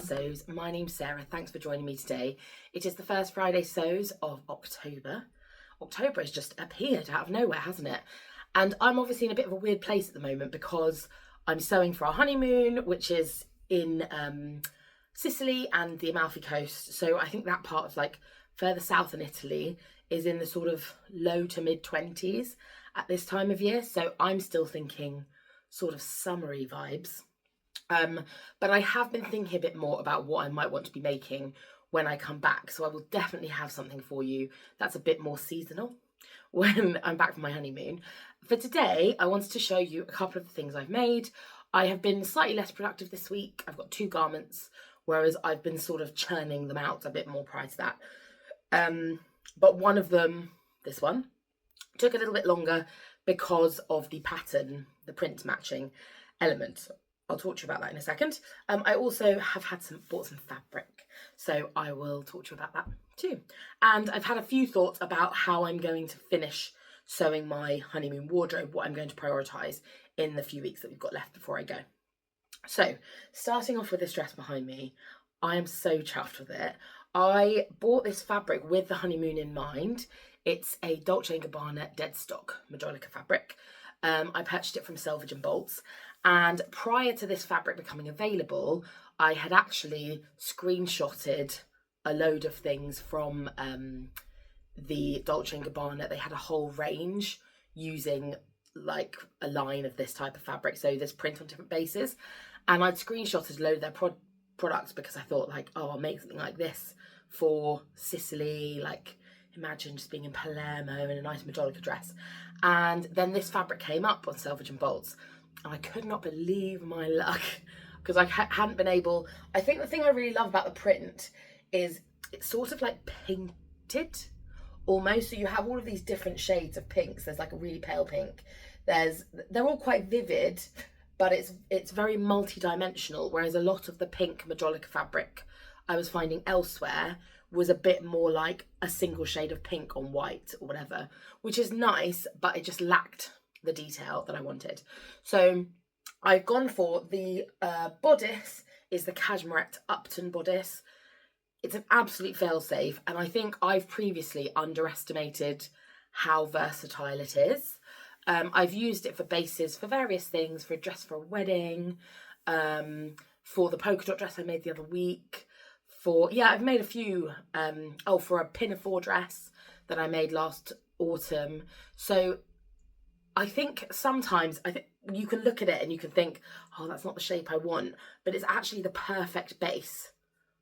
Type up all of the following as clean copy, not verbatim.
Fridaysews. My name's Sarah. Thanks for joining me today. It is the first Fridaysews of October. October has just appeared out of nowhere, hasn't it? And I'm obviously in a bit of a weird place at the moment because I'm sewing for our honeymoon, which is in Sicily and the Amalfi Coast. So I think that part of like further south in Italy is in the sort of low to mid 20s at this time of year. So I'm still thinking sort of summery vibes. But I have been thinking a bit more about what I might want to be making when I come back. So I will definitely have something for you that's a bit more seasonal when I'm back from my honeymoon. For today, I wanted to show you a couple of the things I've made. I have been slightly less productive this week. I've got 2 garments, whereas I've been sort of churning them out a bit more prior to that. But one of them, this one, took a little bit longer because of the pattern, the print matching element. I'll talk to you about that in a second. I also have bought some fabric, so I will talk to you about that too. And I've had a few thoughts about how I'm going to finish sewing my honeymoon wardrobe, what I'm going to prioritise in the few weeks that we've got left before I go. So, starting off with this dress behind me, I am so chuffed with it. I bought this fabric with the honeymoon in mind. It's a Dolce & Gabbana dead stock Majolica fabric. I purchased it from Selvage and Bolts. And prior to this fabric becoming available, I had actually screenshotted a load of things from the Dolce & Gabbana. They had a whole range using like a line of this type of fabric. So there's print on different bases. And I'd screenshotted a load of their products because I thought like, oh, I'll make something like this for Sicily. Like imagine just being in Palermo in a nice Majolica dress. And then this fabric came up on Selvage and Bolts. And I could not believe my luck because I hadn't been able. I think the thing I really love about the print is it's sort of like painted almost. So you have all of these different shades of pinks. There's like a really pale pink. They're all quite vivid, but it's very multi-dimensional. Whereas a lot of the pink Majolica fabric I was finding elsewhere was a bit more like a single shade of pink on white or whatever, which is nice, but it just lacked the detail that I wanted. So I've gone for the bodice is the Cashmerette Upton bodice. It's an absolute fail-safe, and I think I've previously underestimated how versatile it is. I've used it for bases for various things, for a dress for a wedding, for the polka dot dress I made the other week, I've made a few, for a pinafore dress that I made last autumn. So I think sometimes you can look at it and you can think, oh, that's not the shape I want, but it's actually the perfect base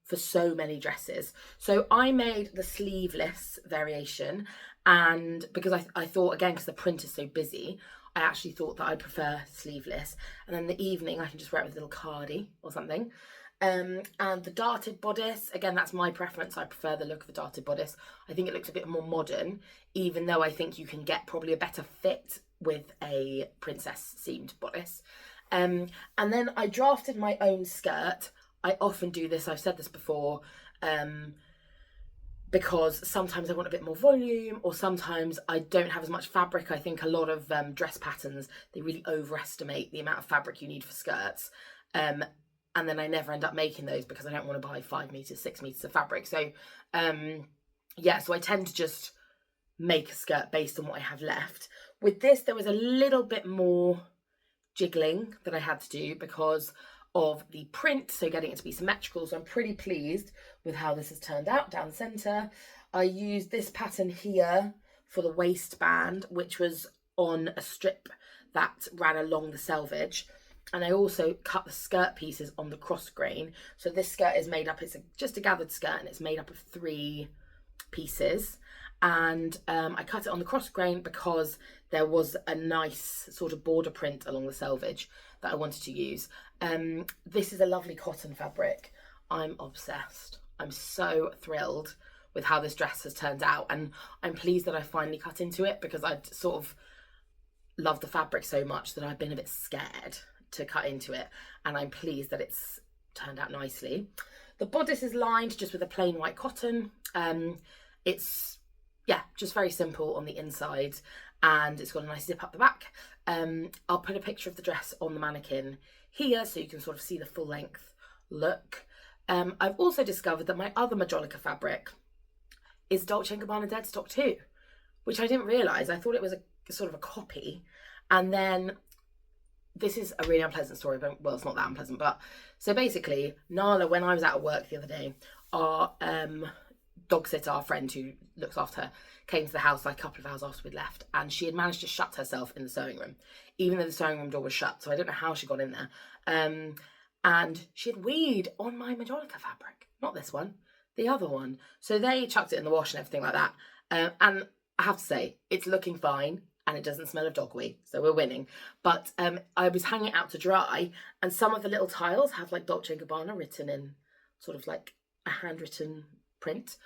for so many dresses. So I made the sleeveless variation, and because I thought, again, because the print is so busy, I actually thought that I'd prefer sleeveless. And then the evening I can just wear it with a little cardi or something. And the darted bodice, again, that's my preference. I prefer the look of the darted bodice. I think it looks a bit more modern, even though I think you can get probably a better fit with a princess seamed bodice. And then I drafted my own skirt. I often do this, I've said this before, because sometimes I want a bit more volume, or sometimes I don't have as much fabric. I think a lot of dress patterns, they really overestimate the amount of fabric you need for skirts. And then I never end up making those because I don't want to buy 5 meters, 6 meters of fabric. So, so I tend to just make a skirt based on what I have left. With this, there was a little bit more jiggling that I had to do because of the print, so getting it to be symmetrical. So I'm pretty pleased with how this has turned out down the centre. I used this pattern here for the waistband, which was on a strip that ran along the selvage. And I also cut the skirt pieces on the cross grain. So this skirt is made up, it's just a gathered skirt, and it's made up of 3 pieces. And I cut it on the cross grain because there was a nice sort of border print along the selvage that I wanted to use. This is a lovely cotton fabric. I'm obsessed. I'm so thrilled with how this dress has turned out. And I'm pleased that I finally cut into it because I'd sort of loved the fabric so much that I've been a bit scared to cut into it, and I'm pleased that it's turned out nicely. The bodice is lined just with a plain white cotton. It's just very simple on the inside, and it's got a nice zip up the back. I'll put a picture of the dress on the mannequin here so you can sort of see the full length look. I've also discovered that my other Majolica fabric is Dolce & Gabbana dead stock too, which I didn't realise. I thought it was a sort of a copy. And then, this is a really unpleasant story, but well, it's not that unpleasant, but so basically, Nala, when I was out of work the other day, our dog sitter, our friend who looks after her, came to the house like a couple of hours after we'd left, and she had managed to shut herself in the sewing room, even though the sewing room door was shut, so I don't know how she got in there. And she had weed on my Majolica fabric, not this one, the other one. So they chucked it in the wash and everything like that, and I have to say, it's looking fine, and it doesn't smell of dog wee, so we're winning. But I was hanging it out to dry, and some of the little tiles have like Dolce & Gabbana written in sort of like a handwritten print.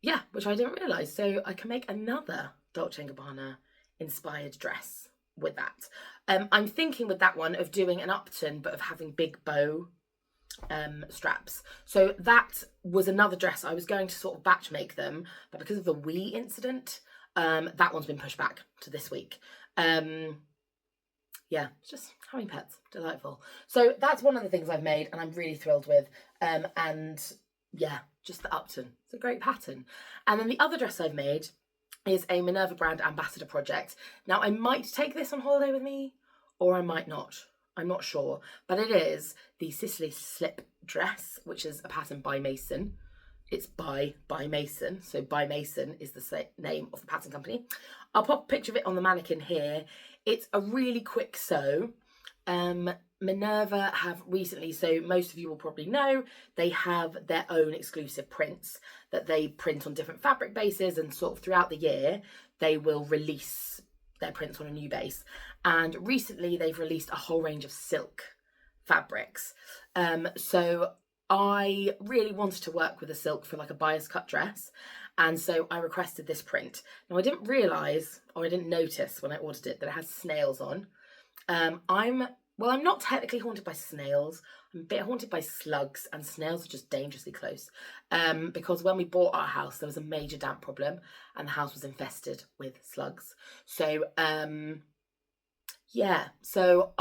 Yeah, which I didn't realise. So I can make another Dolce & Gabbana inspired dress with that. I'm thinking with that one of doing an Upton, but of having big bow straps. So that was another dress I was going to sort of batch make them, but because of the wee incident, that one's been pushed back to this week. Yeah, it's just having pets, delightful. So that's one of the things I've made and I'm really thrilled with. And yeah, just the Upton, it's a great pattern. And then the other dress I've made is a Minerva brand ambassador project. Now I might take this on holiday with me, or I might not. I'm not sure, but it is the Sicily slip dress, which is a pattern by Mason. It's by Mason, so by Mason is the name of the pattern company. I'll pop a picture of it on the mannequin here. It's a really quick sew. Minerva have recently, so most of you will probably know, they have their own exclusive prints that they print on different fabric bases, and sort of throughout the year they will release their prints on a new base. And recently they've released a whole range of silk fabrics. So I really wanted to work with a silk for like a bias cut dress, and so I requested this print. Now I didn't realise, or I didn't notice when I ordered it, that it has snails on. I'm not technically haunted by snails. I'm a bit haunted by slugs, and snails are just dangerously close. Because when we bought our house, there was a major damp problem and the house was infested with slugs. So, yeah, so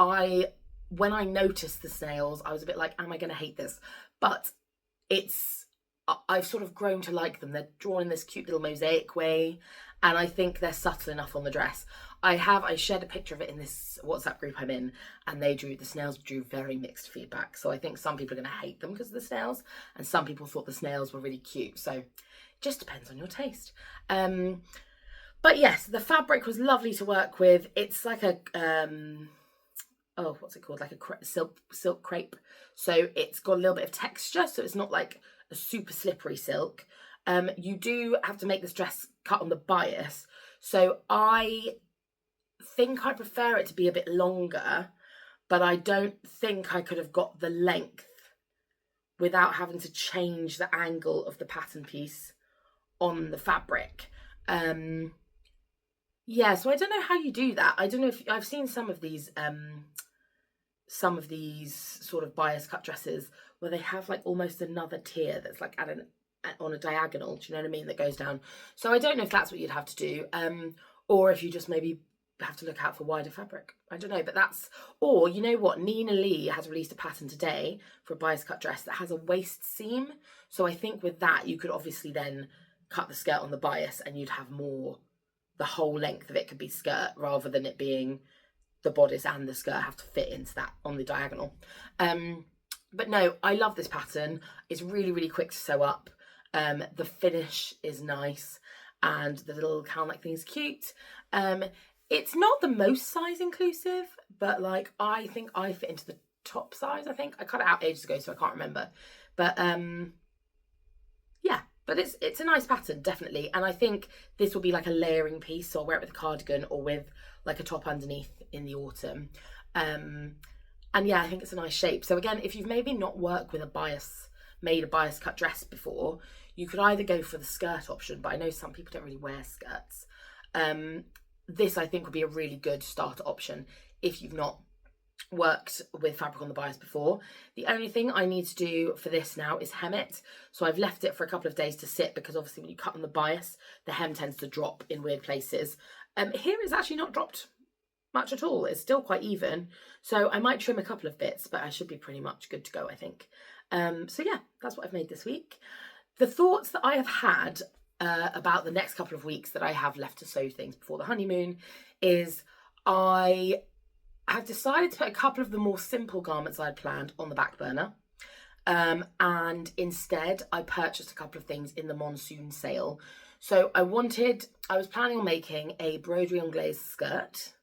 when I noticed the snails, I was a bit like, am I going to hate this? But I've sort of grown to like them. They're drawn in this cute little mosaic way, and I think they're subtle enough on the dress. I shared a picture of it in this WhatsApp group I'm in, and the snails drew very mixed feedback. So I think some people are going to hate them because of the snails, and some people thought the snails were really cute. So it just depends on your taste. But yes, the fabric was lovely to work with. It's like a, what's it called? Like a silk crepe. So it's got a little bit of texture, so it's not like a super slippery silk. You do have to make this dress cut on the bias. So I think I prefer it to be a bit longer, but I don't think I could have got the length without having to change the angle of the pattern piece on the fabric. Yeah, so I don't know how you do that. I don't know if I've seen some of these sort of bias cut dresses where they have like almost another tier that's like on a diagonal, do you know what I mean, that goes down. So I don't know if that's what you'd have to do, or if you just maybe have to look out for wider fabric. I don't know, but or you know what, Nina Lee has released a pattern today for a bias cut dress that has a waist seam. So I think with that you could obviously then cut the skirt on the bias and you'd have more, the whole length of it could be skirt rather than it being the bodice and the skirt have to fit into that on the diagonal. But no, I love this pattern. It's really, really quick to sew up. The finish is nice and the little cowl-like thing is cute. It's not the most size inclusive, but like I think I fit into the top size. I think I cut it out ages ago, so I can't remember. But yeah, but it's a nice pattern, definitely. And I think this will be like a layering piece, so I'll wear it with a cardigan or with like a top underneath in the autumn. And yeah, I think it's a nice shape. So again, if you've maybe not worked with made a bias cut dress before, you could either go for the skirt option, but I know some people don't really wear skirts. This I think would be a really good starter option if you've not worked with fabric on the bias before. The only thing I need to do for this now is hem it. So I've left it for a couple of days to sit, because obviously when you cut on the bias, the hem tends to drop in weird places. Here it's actually not dropped much at all. It's still quite even. So I might trim a couple of bits, but I should be pretty much good to go, I think. So yeah, that's what I've made this week. The thoughts that I have had about the next couple of weeks that I have left to sew things before the honeymoon is I have decided to put a couple of the more simple garments I had planned on the back burner. And instead I purchased a couple of things in the monsoon sale. So I was planning on making a broderie anglaise skirt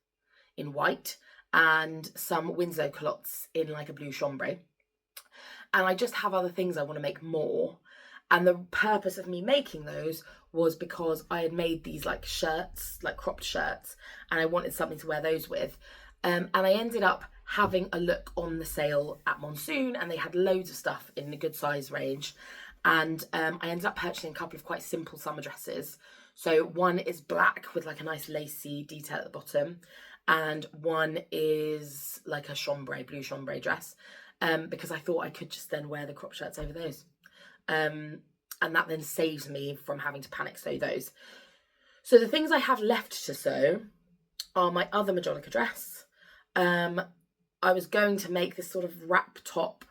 in white and some Winslow culottes in like a blue chambray. And I just have other things I want to make more. And the purpose of me making those was because I had made these like shirts, like cropped shirts, and I wanted something to wear those with. And I ended up having a look on the sale at Monsoon, and they had loads of stuff in a good size range. And I ended up purchasing a couple of quite simple summer dresses. So one is black with like a nice lacy detail at the bottom, and one is like a chambray, blue chambray dress, because I thought I could just then wear the crop shirts over those. And that then saves me from having to panic sew those. So the things I have left to sew are my other Majolica dress. I was going to make this sort of wrap top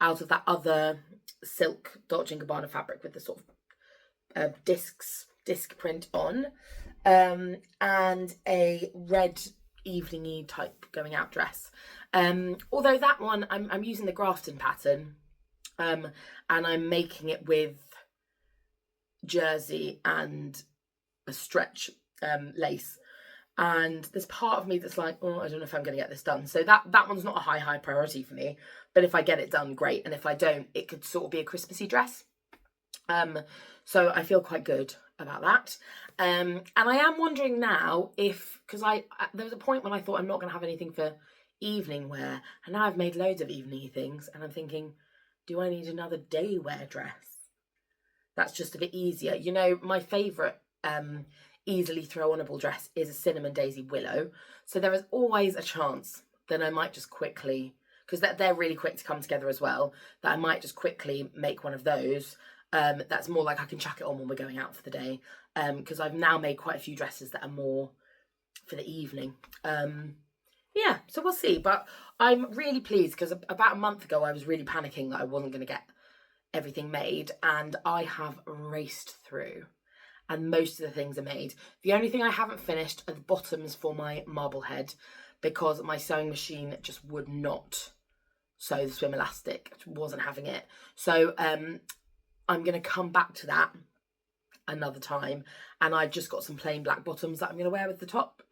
out of that other silk Dolce & Gabbana fabric with the sort of disc print on, and a red evening-y type going out dress. Although that one I'm using the Grafton pattern, and I'm making it with jersey and a stretch lace. And there's part of me that's like, oh, I don't know if I'm going to get this done. So that one's not a high priority for me. But if I get it done, great. And if I don't, it could sort of be a Christmassy dress. So I feel quite good about that. And I am wondering now if, because there was a point when I thought I'm not going to have anything for evening wear. And now I've made loads of evening things. And I'm thinking, do I need another day wear dress? That's just a bit easier. You know, my favourite easily throw-onable dress is a Cinnamon Daisy Willow. So there is always a chance that I might just quickly, because they're really quick to come together as well, that I might just quickly make one of those. That's more like I can chuck it on when we're going out for the day. Because I've now made quite a few dresses that are more for the evening. Yeah, so we'll see. But I'm really pleased because about a month ago I was really panicking that I wasn't going to get everything made, and I have raced through. And most of the things are made. The only thing I haven't finished are the bottoms for my marble head, because my sewing machine just would not sew the swim elastic. It wasn't having it. So I'm going to come back to that another time. And I've just got some plain black bottoms that I'm going to wear with the top.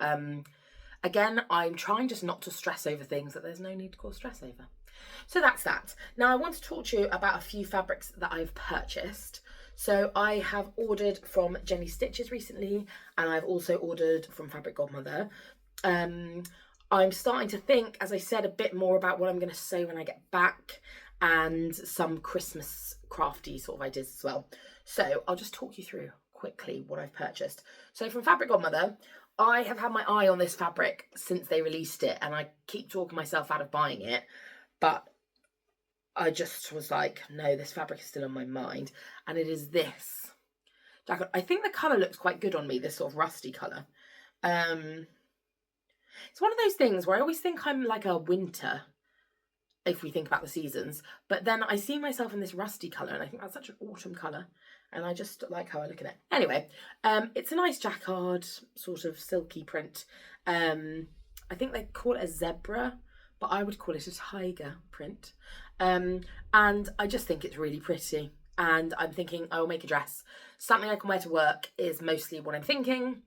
Again, I'm trying just not to stress over things that there's no need to cause stress over. So that's that. Now I want to talk to you about a few fabrics that I've purchased. So I have ordered from Jenny Stitches recently, and I've also ordered from Fabric Godmother. I'm starting to think, as I said, a bit more about what I'm going to sew when I get back, and some Christmas crafty sort of ideas as well. So I'll just talk you through quickly what I've purchased. So from Fabric Godmother, I have had my eye on this fabric since they released it, and I keep talking myself out of buying it, but I just was like, no, this fabric is still on my mind. And it is this jacket. I think the colour looks quite good on me, this sort of rusty colour. It's one of those things where I always think I'm like a winter, if we think about the seasons. But then I see myself in this rusty colour, and I think that's such an autumn colour. And I just like how I look at it. Anyway, it's a nice jacquard, sort of silky print. I think they call it a zebra, but I would call it a tiger print. And I just think it's really pretty. And I'm thinking I will make a dress. Something I can wear to work is mostly what I'm thinking.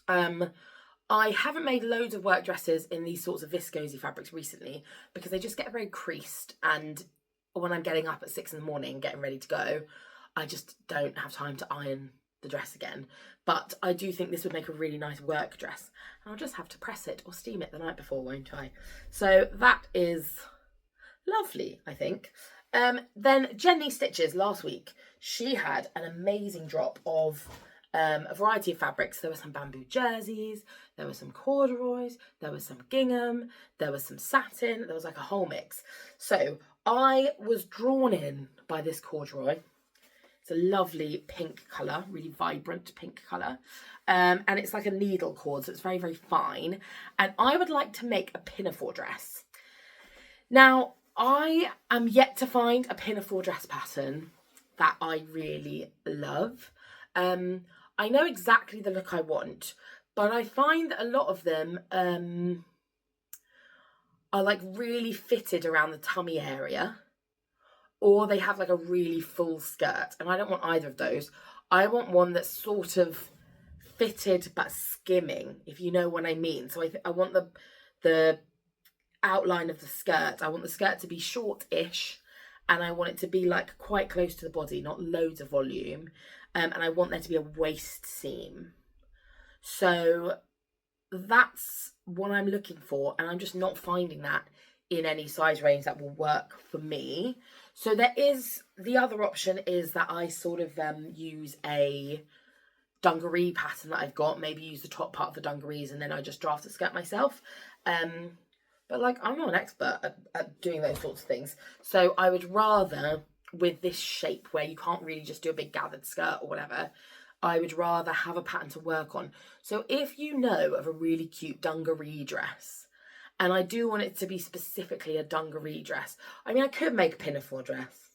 I haven't made loads of work dresses in these sorts of viscosy fabrics recently because they just get very creased. And when I'm getting up at 6 in the morning, getting ready to go, I just don't have time to iron the dress again. But I do think this would make a really nice work dress. And I'll just have to press it or steam it the night before, won't I? So that is lovely, I think. Then Jenny Stitches last week, she had an amazing drop of a variety of fabrics. There were some bamboo jerseys, there were some corduroys, there was some gingham, there was some satin, there was like a whole mix. So I was drawn in by this corduroy. It's a lovely pink colour, really vibrant pink colour. And it's like a needle cord, so it's very, very fine. And I would like to make a pinafore dress. Now, I am yet to find a pinafore dress pattern that I really love. I know exactly the look I want, but I find that a lot of them are like really fitted around the tummy area, or they have like a really full skirt, and I don't want either of those. I want one that's sort of fitted but skimming, if you know what I mean. So I want the outline of the skirt. I want the skirt to be short-ish, and I want it to be like quite close to the body, not loads of volume. And I want there to be a waist seam. So that's what I'm looking for, and I'm just not finding that in any size range that will work for me. So there is, the other option is that I sort of use a dungaree pattern that I've got, maybe use the top part of the dungarees, and then I just draft the skirt myself. But like, I'm not an expert at doing those sorts of things. So I would rather, with this shape where you can't really just do a big gathered skirt or whatever, I would rather have a pattern to work on. So if you know of a really cute dungaree dress, and I do want it to be specifically a dungaree dress, I mean, I could make a pinafore dress.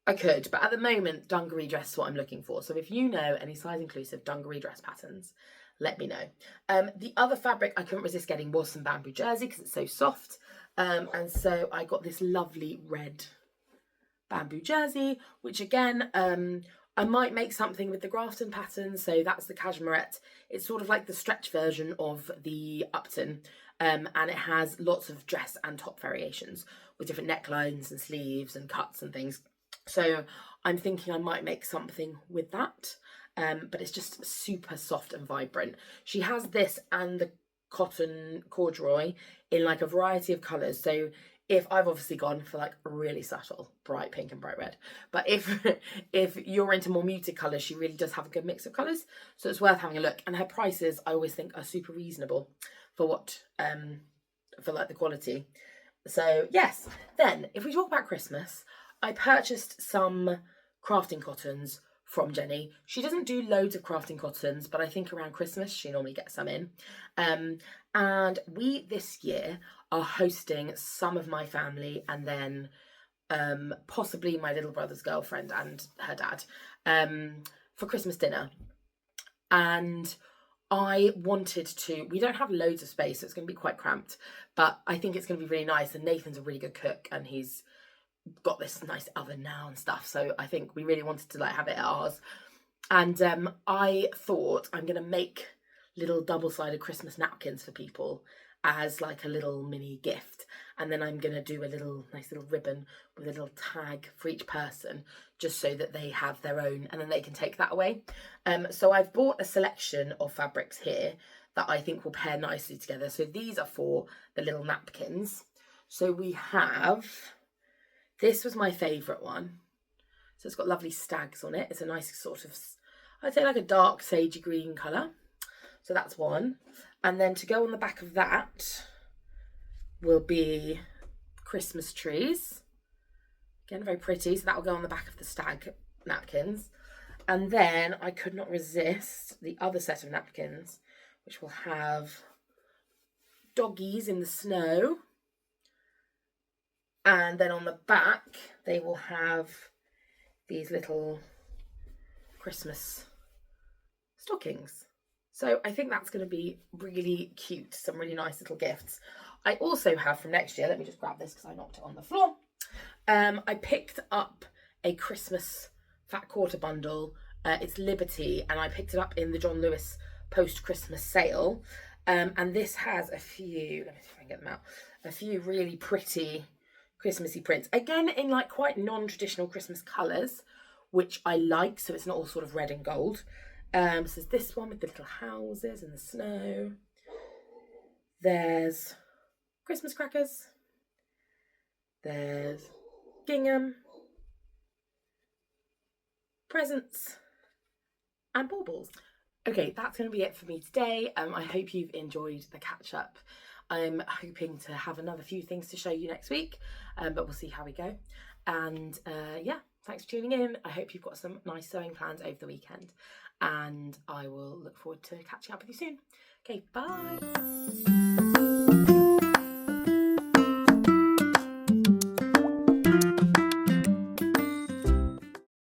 I could, but at the moment, dungaree dress is what I'm looking for. So if you know any size inclusive dungaree dress patterns, let me know. The other fabric I couldn't resist getting was some bamboo jersey because it's so soft. And so I got this lovely red bamboo jersey, which again, I might make something with the Grafton pattern. So that's the cashmerette. It's sort of like the stretch version of the Upton. And it has lots of dress and top variations with different necklines and sleeves and cuts and things. So I'm thinking I might make something with that. But it's just super soft and vibrant. She has this and the cotton corduroy in like a variety of colours. So if I've obviously gone for like really subtle, bright pink and bright red, but if you're into more muted colours, she really does have a good mix of colours. So it's worth having a look. And her prices, I always think, are super reasonable for what, for like the quality. So yes, then if we talk about Christmas, I purchased some crafting cottons from Jenny. She doesn't do loads of crafting cottons, but I think around Christmas she normally gets some in. And we this year are hosting some of my family and then possibly my little brother's girlfriend and her dad for Christmas dinner. And I wanted to, we don't have loads of space, so it's going to be quite cramped, but I think it's going to be really nice. And Nathan's a really good cook and he's got this nice oven now and stuff, so I think we really wanted to like have it at ours. And I thought I'm gonna make little double-sided Christmas napkins for people as like a little mini gift, and then I'm gonna do a nice little ribbon with a little tag for each person, just so that they have their own and then they can take that away. So I've bought a selection of fabrics here that I think will pair nicely together. So these are for the little napkins. So we have, this was my favourite one. So it's got lovely stags on it. It's a nice sort of, I'd say like a dark sagey green colour. So that's one. And then to go on the back of that will be Christmas trees. Again, very pretty. So that will go on the back of the stag napkins. And then I could not resist the other set of napkins, which will have doggies in the snow. And then on the back, they will have these little Christmas stockings. So I think that's going to be really cute. Some really nice little gifts. I also have from next year, let me just grab this because I knocked it on the floor. I picked up a Christmas fat quarter bundle. It's Liberty, and I picked it up in the John Lewis post-Christmas sale. And this has a few, let me see if I can get them out, a few really pretty Christmassy prints, again in like quite non-traditional Christmas colours, which I like, so it's not all sort of red and gold. So there's this one with the little houses and the snow. There's Christmas crackers. There's gingham, presents, and baubles. Okay, that's going to be it for me today. I hope you've enjoyed the catch up. I'm hoping to have another few things to show you next week, but we'll see how we go. And yeah, thanks for tuning in. I hope you've got some nice sewing plans over the weekend, and I will look forward to catching up with you soon. Okay, bye.